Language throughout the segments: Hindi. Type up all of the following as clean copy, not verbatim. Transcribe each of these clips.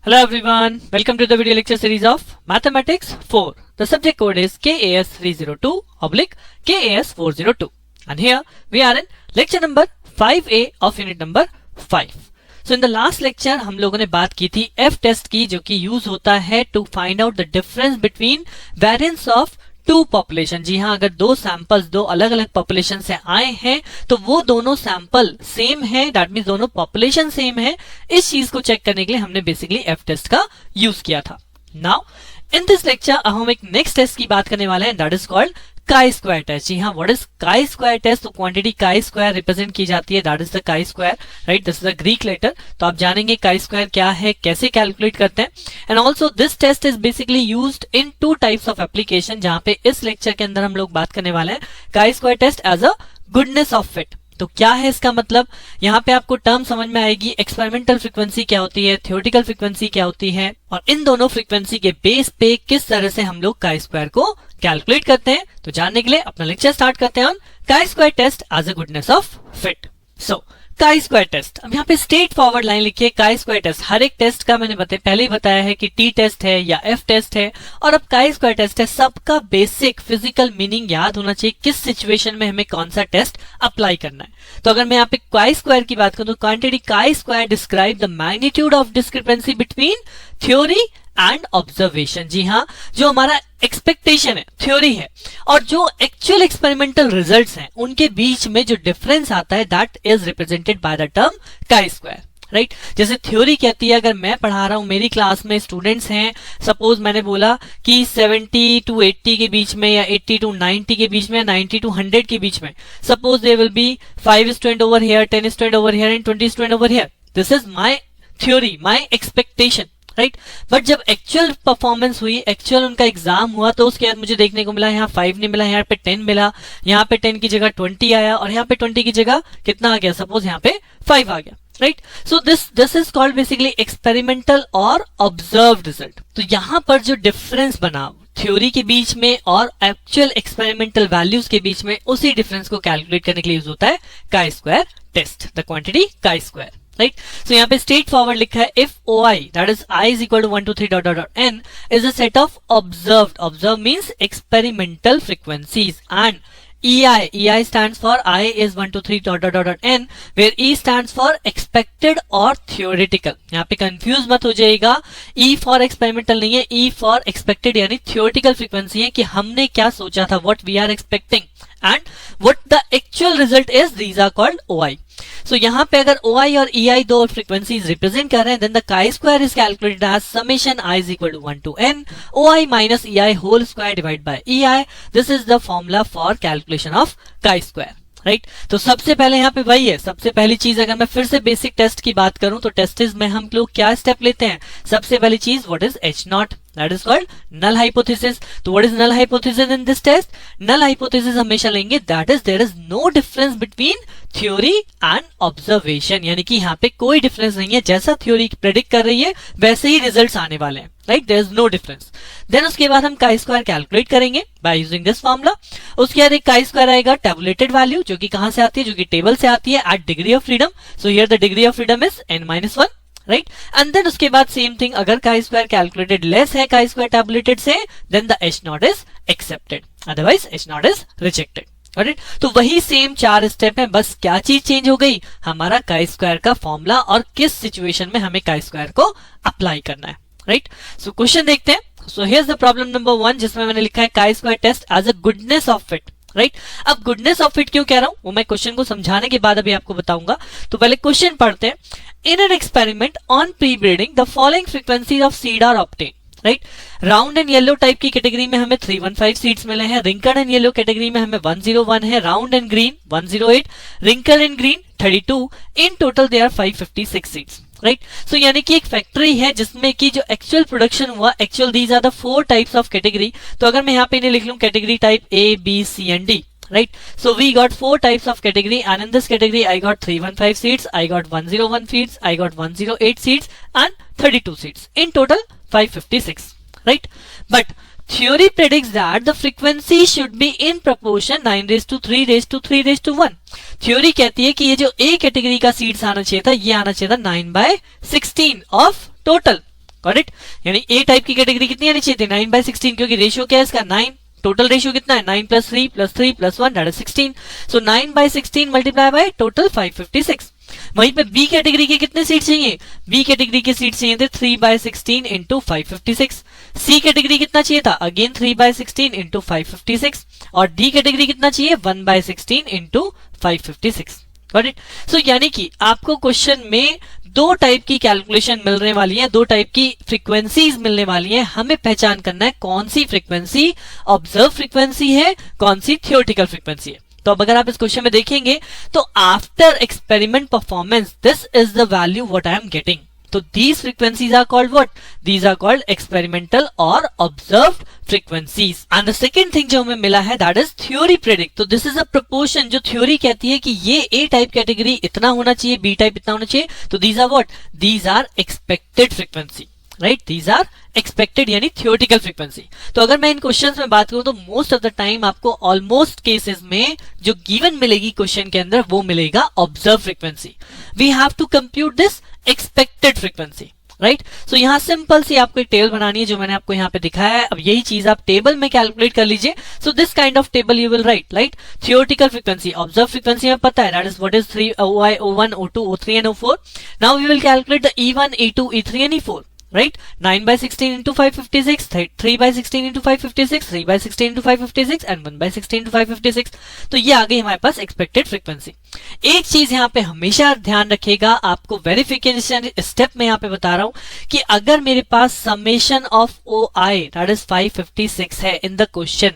Hello everyone, welcome to the video lecture series of Mathematics 4. The subject code is KAS302/KAS402 and here we are in lecture number 5A of unit number 5. So in the last lecture हम लोगों ने बात की थी F test की, जो कि यूज होता है to find out the difference between variance of two population. जी हाँ, अगर दो सैंपल्स दो अलग अलग पॉपुलेशन से आए हैं तो वो दोनों सैंपल सेम है, दैट मींस दोनों पॉपुलेशन सेम है। इस चीज को चेक करने के लिए हमने बेसिकली एफ टेस्ट का यूज किया था। नाउ इन दिस लेक्चर हम एक नेक्स्ट टेस्ट की बात करने वाले हैं, that is called chi square test. जी हाँ, what is chi square test? तो क्वांटिटी काई स्क्वायर रिप्रेजेंट की जाती है, that is the chi square, right? This is a Greek letter. तो आप जानेंगे काई स्क्वायर क्या है, कैसे कैलकुलेट करते हैं। And also this test is basically used in two types of application, जहां पे इस लेक्चर के अंदर हम लोग बात करने वाले हैं chi square test as a goodness of fit. तो क्या है इसका मतलब? यहाँ पे आपको टर्म समझ में आएगी, एक्सपेरिमेंटल फ्रीक्वेंसी क्या होती है, थ्योरेटिकल फ्रीक्वेंसी क्या होती है, और इन दोनों फ्रीक्वेंसी के बेस पे किस तरह से हम लोग काई स्क्वायर को कैलकुलेट करते हैं। तो जानने के लिए अपना लेक्चर स्टार्ट करते हैं on chi square test as a goodness of fit. So chi square test, अब यहाँ पे स्ट्रेट फॉरवर्ड लाइन लिखिए। काई स्क्वायर टेस्ट, हर एक टेस्ट का मैंने पहले ही बताया है कि टी टेस्ट है या एफ टेस्ट है, और अब काई स्क्वायर टेस्ट है। सबका बेसिक फिजिकल मीनिंग याद होना चाहिए, किस सिचुएशन में हमें कौन सा टेस्ट अप्लाई करना है। तो अगर मैं यहाँ पे काई स्क्वायर की बात करूं तो quantity chi square describe the magnitude of discrepancy between theory and observation. जी हाँ, जो हमारा एक्सपेक्टेशन है, थ्योरी है, और जो एक्चुअल एक्सपेरिमेंटल रिजल्ट्स हैं, उनके बीच में जो डिफरेंस आता है that is represented by the term काई स्क्वायर, राइट? जैसे थ्योरी कहती है, अगर मैं पढ़ा रहा हूं, मेरी क्लास में स्टूडेंट्स हैं, सपोज मैंने बोला कि 70 to 80 के बीच में, या 80 to 90 के बीच में, 90 to 100 के बीच में, suppose there will be 5 student over here, 10 student over here and 20 student over here. This is my theory, my expectation, right? But जब एक्चुअल परफॉर्मेंस हुई, एक्चुअल उनका एग्जाम हुआ, तो उसके बाद मुझे देखने को मिला यहाँ 5 नहीं मिला, यहाँ पे 10 मिला, यहाँ पे 10 की जगह 20 आया, और यहाँ पे 20 की जगह कितना आ गया? सपोज यहाँ पे 5 आ गया, right? So this is called basically experimental और ऑब्जर्व्ड रिजल्ट। तो यहाँ पर जो डिफरेंस बना थ्योरी के बीच में और एक्चुअल एक्सपेरिमेंटल वैल्यूज के बीच में, उसी डिफरेंस को कैलकुलेट करने के लिए यूज होता है chi square test, the quantity chi square, right? So यहाँ पे स्ट्रेट फॉरवर्ड लिखा है, if OI that is I is equal to 1 2 3 dot dot dot n is a set of observed means experimental frequencies, and EI stands for I is 1 2 3 dot dot dot dot n, where E stands for expected or theoretical। यहाँ पे कंफ्यूज मत हो जाएगा, E for experimental नहीं है, E for expected यानी theoretical frequency है कि हमने क्या सोचा था, what we are expecting, and what the actual result is, these are called OI। So यहाँ पे अगर OI और EI दो frequencies represent कर रहे हैं, then the chi square is calculated as summation I is equal to 1 to n OI minus EI whole square divided by EI। This is the formula for calculation of chi square, right? तो सबसे पहले यहाँ पे वही है, सबसे पहली चीज, अगर मैं फिर से बेसिक टेस्ट की बात करूं तो टेस्टिस में हम लोग क्या स्टेप लेते हैं? सबसे पहली चीज, what is H naught, that is called null hypothesis. तो what is null hypothesis in this test? Null hypothesis हमेशा लेंगे that is there is no difference between theory and observation, यानी कि यहाँ पे कोई डिफरेंस नहीं है, जैसा थ्योरी प्रेडिक्ट कर रही है वैसे ही रिजल्ट्स आने वाले हैं, right? There is no difference. Then उसके बाद हम काई स्क्वायर कैलकुलेट करेंगे बाय यूजिंग दिस फॉर्मूला। उसके बाद एक काई स्क्वायर आएगा टेबुलेटेड वैल्यू, जो कि कहां से आती है? जो कि टेबल से आती है, at degree of freedom. So here the degree of freedom is n-1, right? And then उसके बाद सेम थिंग, अगर काई स्क्वायर कैलकुलेटेड लेस है काई स्क्वायर टेबुलेटेड से, then the H naught is accepted, otherwise H naught is rejected, right? तो वही सेम 4 स्टेप है, बस क्या चीज चेंज हो गई? हमारा काई स्क्वायर का फॉर्मूला और किस सिचुएशन में हमें काई स्क्वायर को अप्लाई करना है, राइट? सो क्वेश्चन देखते हैं। So here's the problem number 1, जिसमें मैंने लिखा है chi square test as a goodness of fit, right? अब गुडनेस ऑफ फिट क्यों कह रहा हूं वो मैं क्वेश्चन को समझाने के बाद अभी आपको बताऊंगा। तो पहले क्वेश्चन पढ़ते हैं। In an experiment on pre breeding the following frequencies of seed are obtain, right? Round and yellow type की कैटेगरी में हमें 315 सीड्स मिले हैं, रिंकल एंड येलो कैटेगरी में हमें 101 है, round and green 108, wrinkle and green 32, in total they are 556 seeds, right? So यानी कि एक फैक्ट्री है जिसमें कि जो एक्चुअल प्रोडक्शन हुआ, actual these are the 4 types of category. तो अगर मैं यहाँ पे इन्हें लिख लूं category type A, B, C and D, right? So we got 4 types of category, and in this category I got 315 seeds, I got 101 seeds, I got 108 seeds and 32 seeds. In total 556, right? But theory predicts that the frequency should be in proportion 9^3^3^1. Theory कहती है कि ये जो A कैटेगरी का सीड्स आना चाहिए था, ये आना चाहिए था 9/16 ऑफ टोटल, गॉट इट। यानी ए टाइप की कैटेगरी कितनी आनी चाहिए थी 9/16, क्योंकि रेशियो क्या है इसका 9, टोटल रेशियो कितना है 9 + 3 + 3 + 1 that is 16। So 9/16 multiply by total 556। वहीं पे बी कैटेगरी के कितने सीट चाहिए, बी कैटेगरी के सीट चाहिए थे 3/16 इंटू 556। सी कैटेगरी कितना चाहिए था, अगेन 3/16 इंटू 556। और डी कैटेगरी कितना चाहिए 1/16 इंटू 556। Got it. सो यानी कि आपको क्वेश्चन में दो टाइप की कैलकुलेशन मिलने वाली है, दो टाइप की फ्रीक्वेंसीज मिलने वाली है। हमें पहचान करना है कौन सी फ्रीक्वेंसी ऑब्जर्व फ्रीक्वेंसी है, कौन सी थियोरेटिकल फ्रीक्वेंसी है। तो अब अगर आप इस क्वेश्चन में देखेंगे तो after experiment performance this is the value what I am getting. तो these frequencies are called what? These are called experimental or observed frequencies. And the second thing जो हमें मिला है that is theory predict. तो this is a proportion जो theory कहती है कि ये A type category इतना होना चाहिए, B type इतना होना चाहिए। तो these are what? These are expected frequency. Right, these are expected यानी थियोरेटिकल फ्रीक्वेंसी। तो अगर मैं इन क्वेश्चंस में बात करूं तो मोस्ट ऑफ द टाइम आपको ऑलमोस्ट केसेस में जो गिवन मिलेगी क्वेश्चन के अंदर वो मिलेगा observe frequency. We have to compute this expected frequency, right. So यहाँ सिंपल सी आपको एक टेबल बनानी है जो मैंने आपको यहाँ पे दिखाया है। अब यही चीज आप टेबल में कैलकुलेट कर लीजिए। So this kind of table you will write, right. Theoretical frequency, observe frequency में पता है that is what is 3 OI, O1, O2, O3 and O4। Now we will calculate the E1, E2, E3 and E4, right? 9/16 into 556, 3/16 into 556, 3/16 into 556 and 1/16 into 556। तो ये आ गई हमारे पास एक्सपेक्टेड फ्रीक्वेंसी। एक चीज यहाँ पे हमेशा ध्यान रखिएगा, आपको वेरिफिकेशन स्टेप में यहाँ पे बता रहा हूं कि अगर मेरे पास summation of OI that is 556 है इन द क्वेश्चन,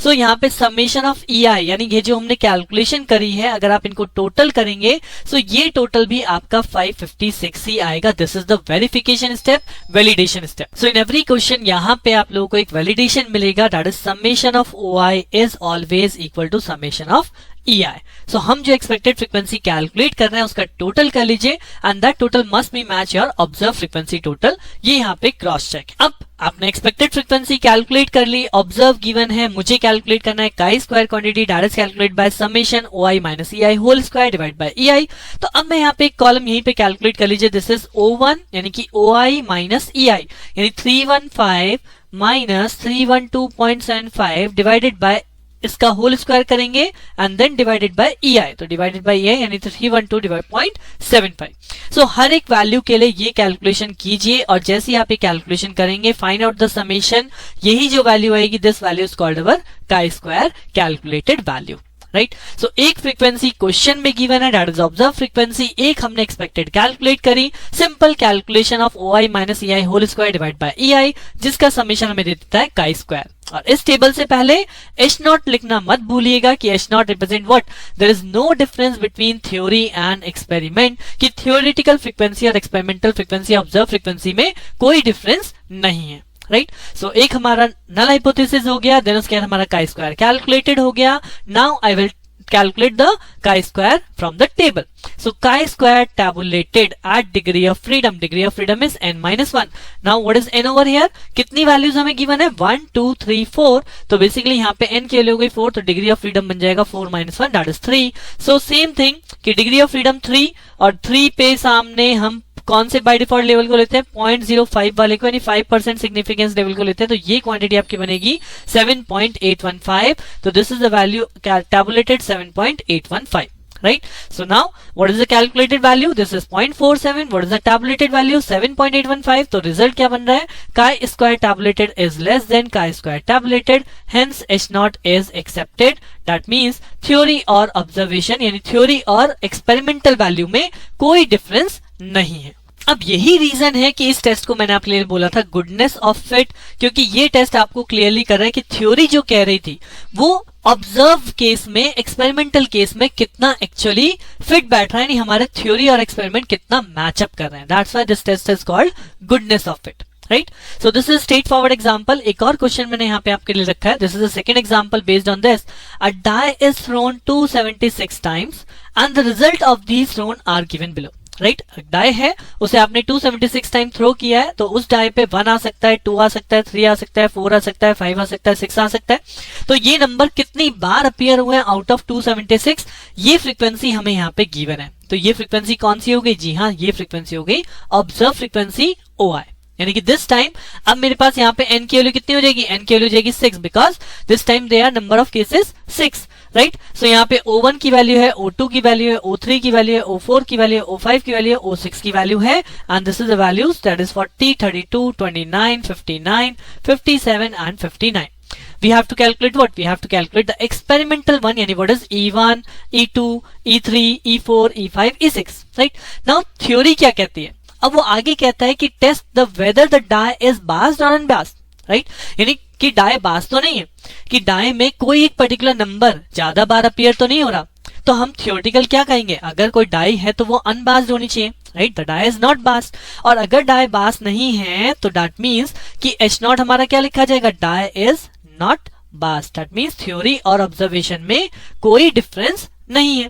सो यहाँ पे समेशन ऑफ EI यानी ये जो हमने कैलकुलेशन करी है अगर आप इनको टोटल करेंगे सो ये टोटल भी आपका 556 ही आएगा। This is the verification step, validation step. So in every question यहाँ पे आप लोगों को एक वैलिडेशन मिलेगा that is summation of OI is always equal to summation of EI। So हम जो एक्सपेक्टेड फ्रीक्वेंसी कैलकुलेट कर रहे हैं उसका टोटल कर लीजिए and that total must be match your observe frequency total. ये यहाँ पे क्रॉस चेक। अब आपने एक्सपेक्टेड फ्रीक्वेंसी कैलकुलेट कर ली, ऑब्जर्व गिवन है, मुझे कैलकुलेट करना है chi square quantity that is calculate by summation OI minus EI whole square divide by EI। तो अब मैं यहाँ पे एक कॉलम यहीं पे कैलकुलेट कर लीजिए, दिस इज O1 यानी कि OI माइनस EI यानी 315 माइनस 312.75 डिवाइडेड बाय इसका होल स्क्वायर करेंगे and then divided by EI। तो डिवाइडेड बाय EI यानी 312 डिवाइड 0.75। सो हर एक वैल्यू के लिए ये कैलकुलेशन कीजिए और जैसे ही आप ये कैलकुलेशन करेंगे फाइंड आउट द समेशन, यही जो वैल्यू आएगी this value is called our chi square calculated value, right. So एक फ्रीक्वेंसी क्वेश्चन में गिवन है दैट इज ऑब्जर्व फ्रीक्वेंसी, एक हमने एक्सपेक्टेड कैलकुलेट करी, simple calculation of OI minus EI whole square divide by EI जिसका समेशन हमें दे देता है काई स्क्वायर। और इस टेबल से पहले H0 लिखना मत भूलिएगा कि H0 represent what, there is no difference between theory and experiment, कि थ्योरेटिकल फ्रीक्वेंसी और एक्सपेरिमेंटल फ्रीक्वेंसी ऑब्जर्व फ्रीक्वेंसी में कोई डिफरेंस नहीं है, राइट। सो एक हमारा नल हाइपोथेसिस हो गया, देन उसके बाद हमारा काई स्क्वायर कैलकुलेटेड हो गया। Now I will calculate the chi-square from the table. So chi-square tabulated at degree of freedom. Degree of freedom is n-1. Now what is n over here? कितनी values हमें given है 1, 2, 3, 4। तो basically यहाँ पे n की वैल्यू हो गई 4, तो degree of freedom बन जाएगा 4 - 1 that is 3। So same thing कि degree of freedom 3 और 3 पे सामने हम कौन से बाय डिफॉल्ट लेवल को लेते हैं 0.05 वाले को यानी 5% सिग्निफिकेंस लेवल को लेते हैं। तो ये क्वांटिटी आपकी बनेगी 7.815। तो this is the value tabulated 7.815, right? So now what is the calculated value? This is 0.47. What is the tabulated value? 7.815. तो रिजल्ट क्या बन रहा है? chi square tabulated is less than chi square tabulated. Hence H0 is accepted. That means theory और observation यानी theory और experimental value में कोई difference नहीं है। अब यही रीजन है कि इस टेस्ट को मैंने आपके लिए बोला था गुडनेस ऑफ फिट, क्योंकि ये टेस्ट आपको क्लियरली कर रहा है कि थ्योरी जो कह रही थी वो ऑब्जर्व केस में, एक्सपेरिमेंटल केस में कितना एक्चुअली फिट बैठ रहा है, यानी हमारे थ्योरी और एक्सपेरिमेंट कितना मैचअप कर रहे हैं। That's why this test is called goodness of fit, right. So this is straightforward example. एक और क्वेश्चन मैंने यहाँ पे आपके लिए रखा है। This is the second example based on this. A die is thrown 276 times and the result of these thrown are given below, right. Die है, उसे आपने 276 टाइम थ्रो किया है, तो उस डाई पे 1 आ सकता है, 2 आ सकता है, 3 आ सकता है, 4 आ सकता है, 5 आ सकता है, 6 आ सकता है। तो ये नंबर कितनी बार अपीयर हुए हैं आउट ऑफ 276, ये फ्रीक्वेंसी हमें यहाँ पे गिवन है। तो ये फ्रीक्वेंसी कौन सी हो गई? जी हाँ, ये फ्रीक्वेंसी हो गई ऑब्जर्व फ्रीक्वेंसी OI, यानी कि दिस टाइम अब मेरे पास यहाँ पे n की वैल्यू कितनी हो जाएगी, n की वैल्यू हो जाएगी 6 because this time they are number of cases 6, right. So यहाँ पे O1 की वैल्यू है, O2 की वैल्यू है, O3 की वैल्यू है, O4 की वैल्यू है, O5 की वैल्यू है, O6 की वैल्यू है and this is the values that is 40, 32, 29, 59, 57 and 59. We have to calculate what? We have to calculate the experimental one, yani what is E1, E2, E3, E4, E5, E6, right? Now theory क्या कहती है? अब वो आगे कहता है कि test the whether the die is based or unbased, right? यानी कि die based तो नहीं है, कि die में कोई एक पर्टिकुलर नंबर ज्यादा बार अपीयर तो नहीं हो रहा, तो हम थियोरेटिकल क्या कहेंगे, अगर कोई डाई है तो वो अनबास्ड होनी चाहिए, right. The die is not biased, और अगर डाई बास्ड नहीं है तो दैट मींस कि H0 हमारा क्या लिखा जाएगा, die is not biased. That means theory और ऑब्जर्वेशन में कोई डिफरेंस नहीं है।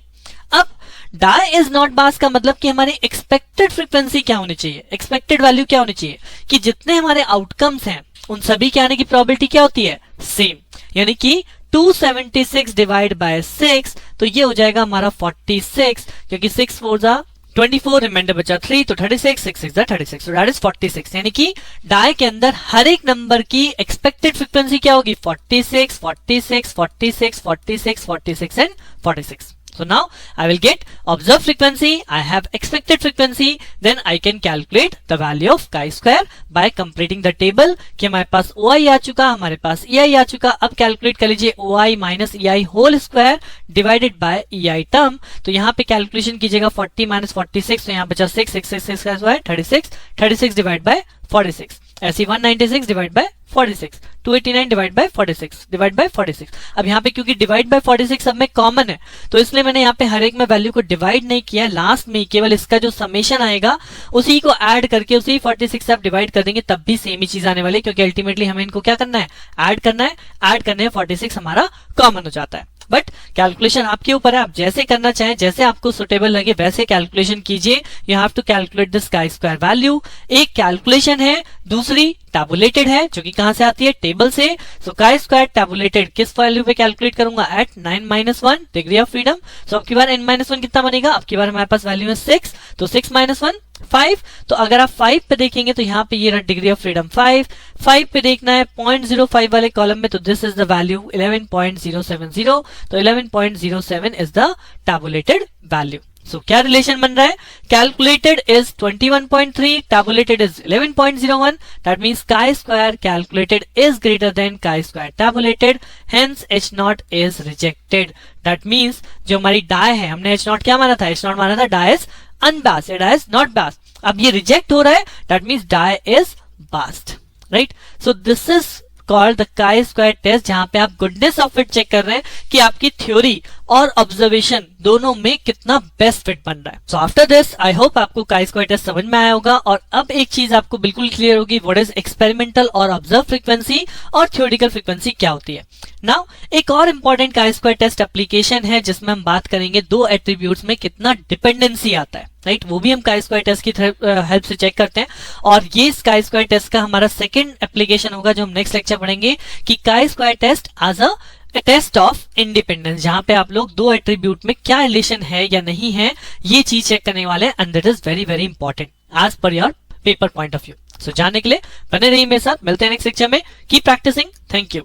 अब डाई इज नॉट बास्ड का मतलब कि हमारी एक्सपेक्टेड फ्रीक्वेंसी क्या होनी चाहिए, एक्सपेक्टेड वैल्यू क्या होनी चाहिए, कि जितने हमारे आउटकम्स हैं उन सभी के आने की प्रोबेबिलिटी क्या होती है, सेम, यानी कि 276 डिवाइड बाय 6, तो ये हो जाएगा हमारा 46, क्योंकि 6 4 जा 24, रिमाइंडर बचा 3, तो 36, 6 6 जा 36, so that is 46। यानी कि डाई के अंदर हर एक नंबर की एक्सपेक्टेड फ्रीक्वेंसी क्या होगी, 46, 46, 46, 46, 46 and 46। So now I will get observed frequency, I have expected frequency, then I can calculate the value of chi-square by completing the table कि हमारे पास OI आ चुका, हमारे पास EI आ चुका। अब कैलकुलेट कर लीजिए OI minus EI whole square divided by EI term. तो यहाँ पे कैलकुलेशन कीजिएगा 40 माइनस 46, तो यहाँ बचा 6 6 6 6 का स्क्वायर 36, 36 डिवाइड बाय 46, ऐसी 196 divide by 46, 289 divide by 46 divide by 46। अब यहाँ पे क्योंकि डिवाइड बाय 46 सब में कॉमन है, तो इसलिए मैंने यहाँ पे हर एक में वैल्यू को डिवाइड नहीं किया, लास्ट में केवल इसका जो समेशन आएगा उसी को ऐड करके उसी 46 से आप डिवाइड कर देंगे, तब भी सेम ही चीज आने वाली है, क्योंकि अल्टीमेटली हमें इनको क्या करना है, ऐड करना है, ऐड करने में 46 हमारा कॉमन हो जाता है। बट कैलकुलेशन आपके ऊपर है, आप जैसे करना चाहें, जैसे आपको सुटेबल लगे वैसे कैलकुलेशन कीजिए। You have to calculate this chi square value. एक कैलकुलेशन है, दूसरी टैबुलेटेड है, जो कि कहां से आती है, टेबल से। सो chi स्क्वायर टैबुलेटेड किस वैल्यू पे कैलकुलेट करूंगा, एट 9 - 1 डिग्री ऑफ फ्रीडम। सो अब की बार n - 1 कितना बनेगा, अब की बार हमारे पास वैल्यू है 6, तो 6 - 1 5। तो अगर आप 5 पे देखेंगे तो यहाँ पे ये रहा डिग्री ऑफ फ्रीडम 5 पे देखना है 0.05 वाले कॉलम में, तो दिस इज द वैल्यू 11.070, तो 11.07 इज द टैबुलेटेड वैल्यू। सो क्या रिलेशन बन रहा है, calculated is 21.3, tabulated is 11.01, that means chi square calculated is greater than chi square tabulated, hence H0 is rejected. That means जो हमारी डाई है, हमने H0 क्या माना था, H0 माना था die is unbiased, die is not biased. अब ये रिजेक्ट हो रहा है, that means die is biased, right. So this is called the chi square test, जहां पे आप गुडनेस ऑफ फिट चेक कर रहे हैं कि आपकी थ्योरी और ऑब्जर्वेशन दोनों में कितना बेस्ट फिट बन रहा है। So after this I hope आपको chi स्क्वायर टेस्ट समझ में आया होगा, और अब एक चीज आपको बिल्कुल क्लियर होगी, व्हाट इज एक्सपेरिमेंटल और ऑब्जर्व फ्रीक्वेंसी और थ्योरेटिकल फ्रीक्वेंसी क्या होती है। नाउ एक और important chi square test application है जिसमें हम बात करेंगे दो एट्रीब्यूट्स में कितना डिपेंडेंसी आता है, राइट। वो भी हम chi स्क्वायर टेस्ट की हेल्प से चेक करते हैं, और ये इस chi स्क्वायर टेस्ट का हमारा सेकंड एप्लीकेशन होगा जो हम नेक्स्ट लेक्चर पढ़ेंगे, कि chi square test as a test of independence, जहां पे आप लोग दो एट्रीब्यूट में क्या रिलेशन है या नहीं है ये चीज चेक करने वाले हैं, and that is very very important as per your paper point of view. So जानने के लिए बने रहिए मेरे साथ, मिलते हैं नेक्स्ट लेक्चर में। Keep practising, thank you.